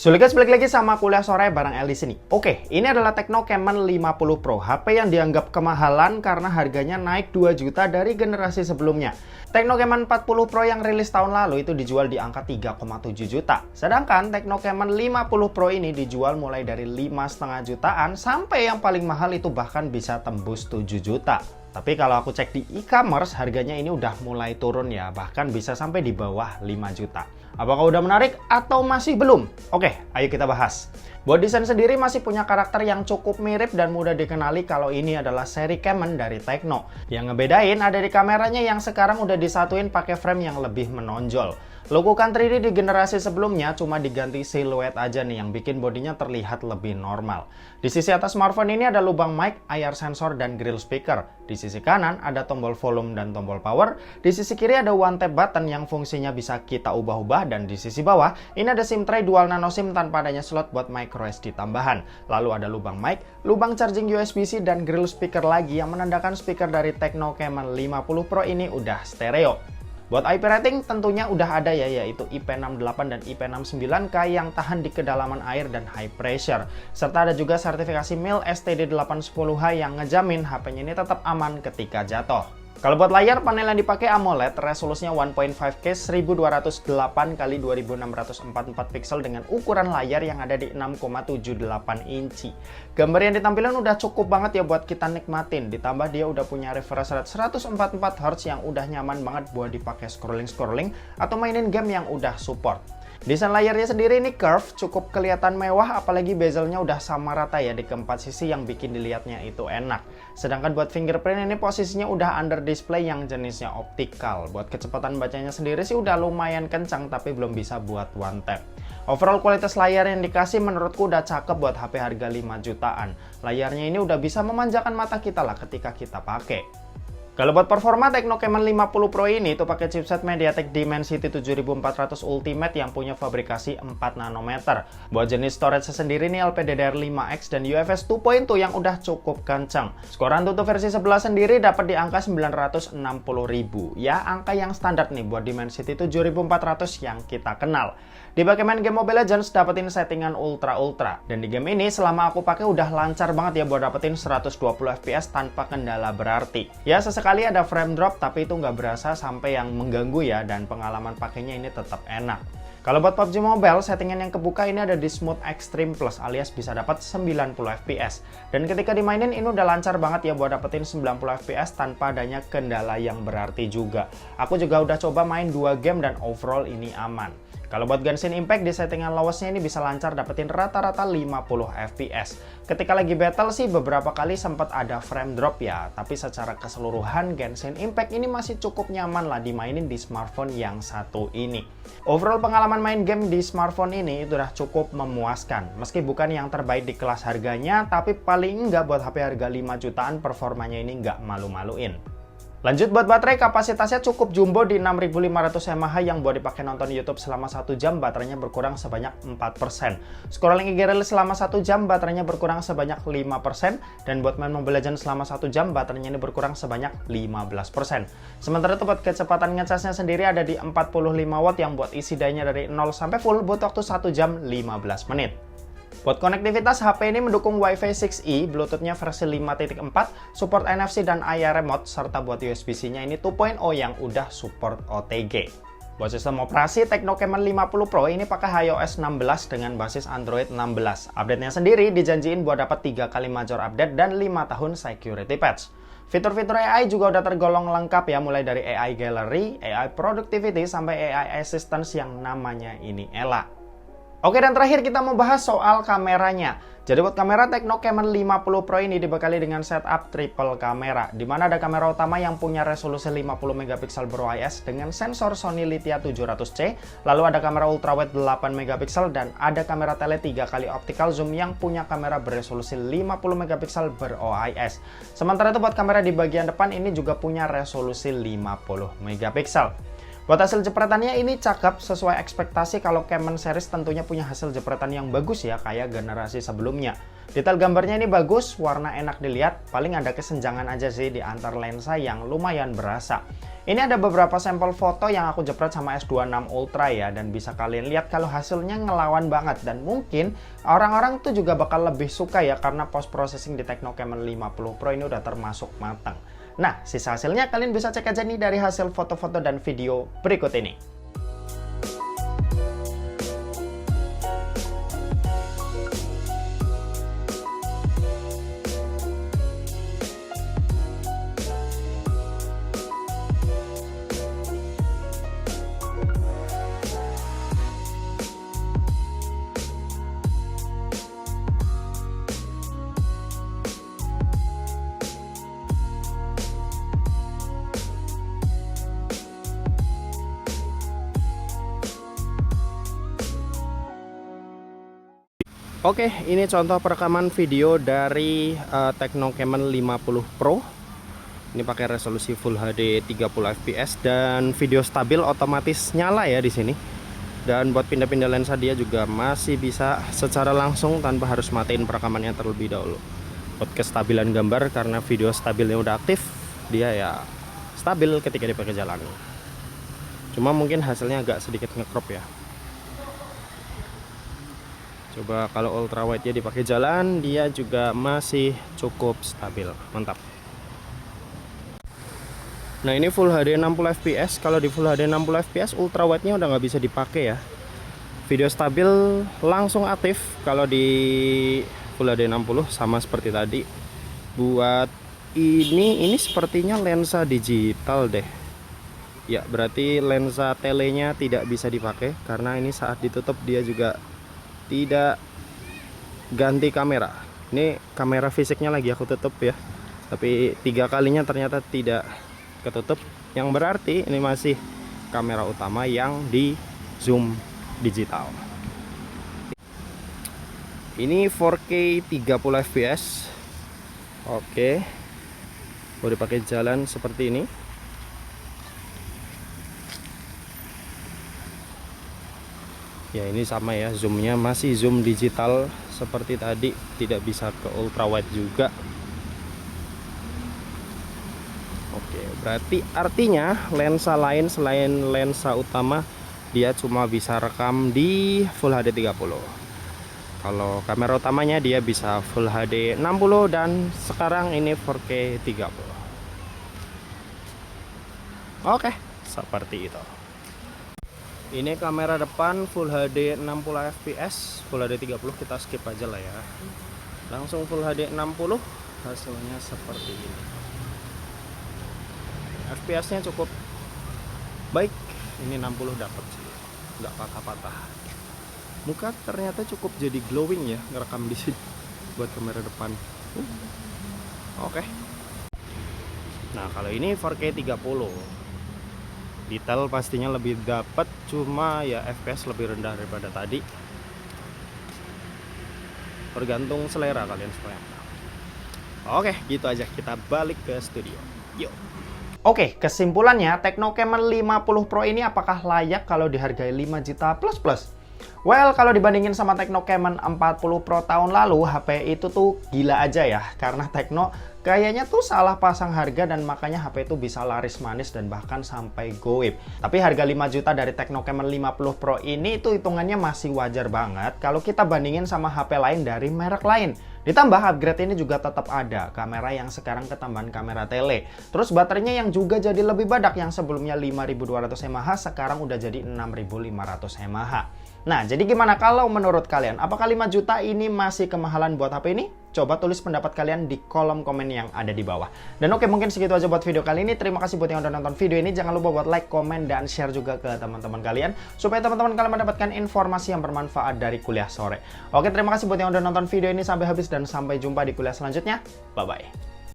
So guys, balik lagi sama kuliah sore bareng El di sini. Oke, ini adalah Tecno Camon 50 Pro, HP yang dianggap kemahalan karena harganya naik 2 juta dari generasi sebelumnya. Tecno Camon 40 Pro yang rilis tahun lalu itu dijual di angka 3,7 juta. Sedangkan Tecno Camon 50 Pro ini dijual mulai dari 5,5 jutaan sampai yang paling mahal itu bahkan bisa tembus 7 juta. Tapi kalau aku cek di e-commerce, harganya ini udah mulai turun ya, bahkan bisa sampai di bawah 5 juta. Apakah udah menarik atau masih belum? Oke, ayo kita bahas. Buat desain sendiri masih punya karakter yang cukup mirip dan mudah dikenali kalau ini adalah seri Camon dari Tecno. Yang ngebedain ada di kameranya yang sekarang udah disatuin pakai frame yang lebih menonjol. Logo Country di generasi sebelumnya cuma diganti siluet aja nih yang bikin bodinya terlihat lebih normal. Di sisi atas smartphone ini ada lubang mic, IR sensor, dan grill speaker. Di sisi kanan ada tombol volume dan tombol power. Di sisi kiri ada one tap button yang fungsinya bisa kita ubah-ubah. Dan di sisi bawah ini ada SIM tray dual nano SIM tanpa adanya slot buat micro SD tambahan. Lalu ada lubang mic, lubang charging USB-C, dan grill speaker lagi yang menandakan speaker dari Tecno Camon 50 Pro ini udah stereo. Buat IP rating tentunya udah ada ya, yaitu IP68 dan IP69K yang tahan di kedalaman air dan high pressure. Serta ada juga sertifikasi MIL STD810H yang ngejamin HP-nya ini tetap aman ketika jatuh. Kalau buat layar, panel yang dipakai AMOLED, resolusinya 1.5K 1208 x 2644 pixel dengan ukuran layar yang ada di 6,78 inci. Gambar yang ditampilkan udah cukup banget ya buat kita nikmatin, ditambah dia udah punya refresh rate 144 Hz yang udah nyaman banget buat dipakai scrolling-scrolling atau mainin game yang udah support. Desain layarnya sendiri ini curve, cukup kelihatan mewah, apalagi bezelnya udah sama rata ya di keempat sisi yang bikin dilihatnya itu enak. Sedangkan buat fingerprint ini posisinya udah under display yang jenisnya optikal. Buat kecepatan bacanya sendiri sih udah lumayan kencang tapi belum bisa buat one tap. Overall kualitas layar yang dikasih menurutku udah cakep buat HP harga 5 jutaan. Layarnya ini udah bisa memanjakan mata kita lah ketika kita pakai. Kalau buat performa, Tecno Camon 50 Pro ini tuh pakai chipset MediaTek Dimensity 7400 Ultimate yang punya fabrikasi 4 nanometer. Buat jenis storage sendiri nih LPDDR5X dan UFS 2.2 yang udah cukup kencang. Skor Antutu versi 11 sendiri dapat di angka 960.000. Ya, angka yang standar nih buat Dimensity 7400 yang kita kenal. Di pakai main game Mobile Legends dapetin settingan ultra. Dan di game ini selama aku pakai udah lancar banget ya buat dapetin 120 fps tanpa kendala berarti. Ya, sesekali ada frame drop tapi itu nggak berasa sampai yang mengganggu ya, dan pengalaman pakainya ini tetap enak. Kalau buat PUBG Mobile, settingan yang kebuka ini ada di Smooth Extreme Plus alias bisa dapat 90 fps. Dan ketika dimainin ini udah lancar banget ya buat dapetin 90 fps tanpa adanya kendala yang berarti juga. Aku juga udah coba main 2 game dan overall ini aman. Kalau buat Genshin Impact di settingan lowestnya ini bisa lancar dapetin rata-rata 50 fps. Ketika lagi battle sih beberapa kali sempat ada frame drop ya, tapi secara keseluruhan Genshin Impact ini masih cukup nyaman lah dimainin di smartphone yang satu ini. Overall pengalaman main game di smartphone ini itu udah cukup memuaskan. Meski bukan yang terbaik di kelas harganya, tapi paling enggak buat HP harga 5 jutaan performanya ini nggak malu-maluin. Lanjut buat baterai, kapasitasnya cukup jumbo di 6500 mAh yang buat dipakai nonton YouTube selama 1 jam baterainya berkurang sebanyak 4%. Scrolling IG Reels selama 1 jam baterainya berkurang sebanyak 5%, dan buat main Mobile Legends selama 1 jam baterainya ini berkurang sebanyak 15%. Sementara itu buat kecepatan ngecasnya sendiri ada di 45 watt yang buat isi dayanya dari 0 sampai full butuh waktu 1 jam 15 menit. Buat konektivitas, HP ini mendukung Wi-Fi 6E, Bluetooth-nya versi 5.4, support NFC dan AI remote, serta buat USB-C-nya ini 2.0 yang udah support OTG. Buat sistem operasi, Tecno Camon 50 Pro ini pakai iOS 16 dengan basis Android 16. Update-nya sendiri dijanjiin buat dapat 3 kali major update dan 5 tahun security patch. Fitur-fitur AI juga udah tergolong lengkap ya, mulai dari AI Gallery, AI Productivity, sampai AI Assistance yang namanya ini Ella. Oke, dan terakhir kita mau bahas soal kameranya. Jadi buat kamera, Tecno Camon 50 Pro ini dibekali dengan setup triple kamera, di mana ada kamera utama yang punya resolusi 50 megapiksel Bro-IS dengan sensor Sony Lithia 700C, lalu ada kamera ultrawide 8 megapiksel dan ada kamera tele 3 kali optical zoom yang punya kamera beresolusi 50 megapiksel Bro-IS. Sementara itu buat kamera di bagian depan ini juga punya resolusi 50 megapiksel. Buat hasil jepretannya ini cakep, sesuai ekspektasi kalau Canon series tentunya punya hasil jepretan yang bagus ya, kayak generasi sebelumnya. Detail gambarnya ini bagus, warna enak dilihat, paling ada kesenjangan aja sih di antar lensa yang lumayan berasa. Ini ada beberapa sampel foto yang aku jepret sama S26 Ultra ya, dan bisa kalian lihat kalau hasilnya ngelawan banget, dan mungkin orang-orang tuh juga bakal lebih suka ya karena post processing di Tecno Camon 50 Pro ini udah termasuk matang. Nah, sisa hasilnya kalian bisa cek aja nih dari hasil foto-foto dan video berikut ini. Oke, ini contoh perekaman video dari Tecno Camon 50 Pro. Ini pakai resolusi Full HD 30 fps dan video stabil otomatis nyala ya di sini. Dan buat pindah-pindah lensa dia juga masih bisa secara langsung tanpa harus matiin perekamannya terlebih dahulu. Buat kestabilan gambar karena video stabilnya udah aktif, dia ya stabil ketika dipakai jalan. Cuma mungkin hasilnya agak sedikit ngecrop ya. Coba kalau ultra wide nya dipakai jalan, dia juga masih cukup stabil, mantap. Nah ini Full HD 60 fps, kalau di Full HD 60 fps ultra wide nya udah nggak bisa dipakai ya. Video stabil langsung aktif kalau di Full HD 60 sama seperti tadi. Buat ini sepertinya lensa digital deh. Ya berarti lensa telenya tidak bisa dipakai karena ini saat ditutup dia juga tidak ganti kamera. Ini kamera fisiknya lagi aku tutup ya, tapi 3 kalinya ternyata tidak ketutup, yang berarti ini masih kamera utama yang di zoom digital. Ini 4K 30 fps. Oke, mau dipakai jalan seperti ini. Ya ini sama ya, zoomnya masih zoom digital seperti tadi, tidak bisa ke ultra wide juga. Oke, berarti artinya lensa lain selain lensa utama dia cuma bisa rekam di Full HD 30. Kalau kamera utamanya dia bisa Full HD 60 dan sekarang ini 4K 30. Oke, seperti itu. Ini kamera depan Full HD 60 fps, Full HD 30 kita skip aja lah ya. Langsung Full HD 60, hasilnya seperti ini. FPS nya cukup baik, ini 60 dapat sih, nggak patah-patah. Muka ternyata cukup jadi glowing ya, ngerekam di sini buat kamera depan. Oke. Nah kalau ini 4K 30. Detail pastinya lebih dapat, cuma ya FPS lebih rendah daripada tadi. Tergantung selera kalian semua. Oke, gitu aja, kita balik ke studio. Yuk. Oke, kesimpulannya Tecno Camon 50 Pro ini apakah layak kalau dihargai 5 juta plus? Well, kalau dibandingin sama Tecno Camon 40 Pro tahun lalu, HP itu tuh gila aja ya. Karena Tecno kayaknya tuh salah pasang harga dan makanya HP itu bisa laris manis dan bahkan sampai goib. Tapi harga 5 juta dari Tecno Camon 50 Pro ini itu hitungannya masih wajar banget kalau kita bandingin sama HP lain dari merek lain. Ditambah upgrade ini juga tetap ada, kamera yang sekarang ketambahan kamera tele. Terus baterainya yang juga jadi lebih badak, yang sebelumnya 5200 mAh sekarang udah jadi 6500 mAh. Nah, jadi gimana kalau menurut kalian? Apakah 5 juta ini masih kemahalan buat HP ini? Coba tulis pendapat kalian di kolom komen yang ada di bawah. Dan oke, mungkin segitu aja buat video kali ini. Terima kasih buat yang udah nonton video ini. Jangan lupa buat like, komen, dan share juga ke teman-teman kalian, supaya teman-teman kalian mendapatkan informasi yang bermanfaat dari kuliah sore. Oke, terima kasih buat yang udah nonton video ini sampai habis dan sampai jumpa di kuliah selanjutnya. Bye-bye.